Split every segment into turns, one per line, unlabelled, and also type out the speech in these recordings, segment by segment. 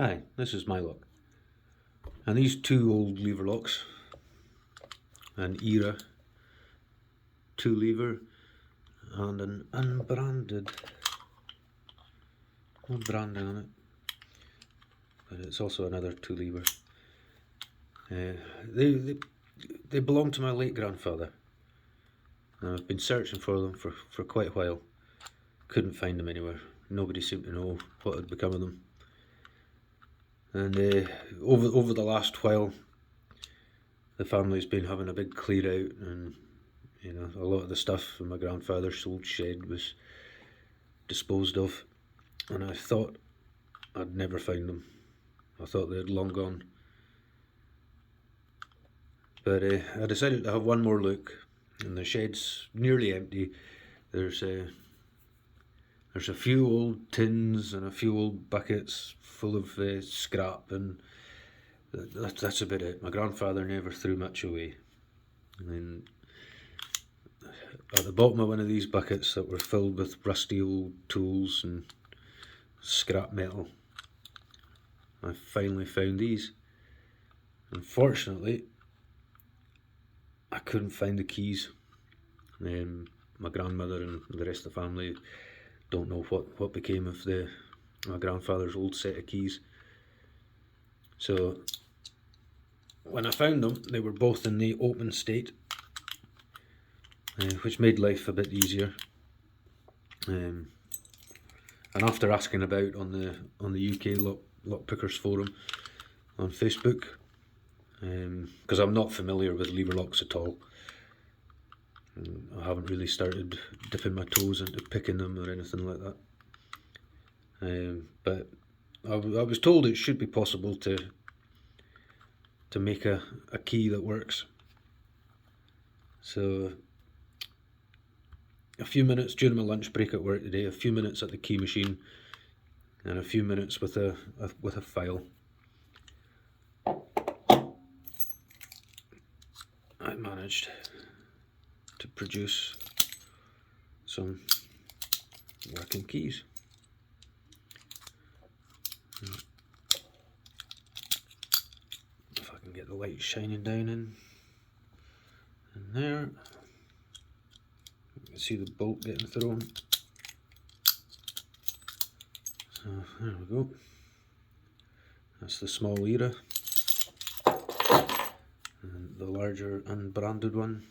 Hi, this is my lock. And these two old lever locks, an Era 2 lever and an unbranded, no branding on it, but it's also another 2 lever. They belong to my late grandfather. And I've been searching for them for quite a while. Couldn't find them anywhere. Nobody seemed to know what had become of them. And over the last while, the family's been having a big clear out, and you know, a lot of the stuff from my grandfather's old shed was disposed of, and I thought I'd never find them. I thought they'd long gone. But I decided to have one more look, and the shed's nearly empty. There's a few old tins and a few old buckets full of scrap, and that's about it. My grandfather never threw much away. And at the bottom of one of these buckets that were filled with rusty old tools and scrap metal, I finally found these. Unfortunately, I couldn't find the keys. My grandmother and the rest of the family don't know what became of my grandfather's old set of keys. So when I found them, they were both in the open state, which made life a bit easier. And after asking about on the UK lock pickers forum on Facebook, because I'm not familiar with lever locks at all, I haven't really started dipping my toes into picking them or anything like that. But I was told it should be possible to make a key that works. So a few minutes during my lunch break at work today, a few minutes at the key machine, and a few minutes with a file, I managed to produce some working keys. If I can get the light shining down in there, you can see the bolt getting thrown. So there we go. That's the small Era, and the larger unbranded one.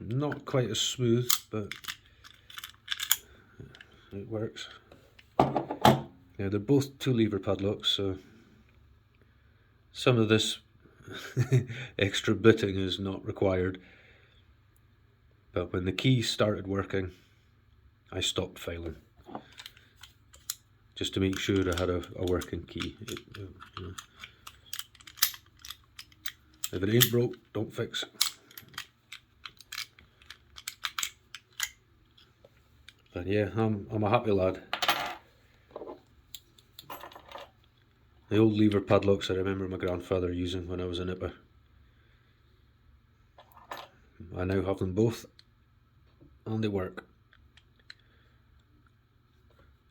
Not quite as smooth, but it works. Yeah, they're both 2 lever padlocks, so some of this extra bitting is not required. But when the key started working, I stopped filing, just to make sure I had a working key. You know. If it ain't broke, don't fix. But yeah, I'm a happy lad. The old lever padlocks I remember my grandfather using when I was a nipper. I now have them both, and they work.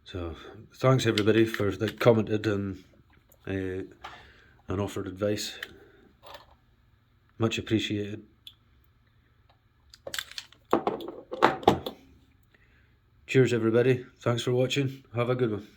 So thanks everybody that commented and offered advice. Much appreciated. Cheers everybody. Thanks for watching. Have a good one.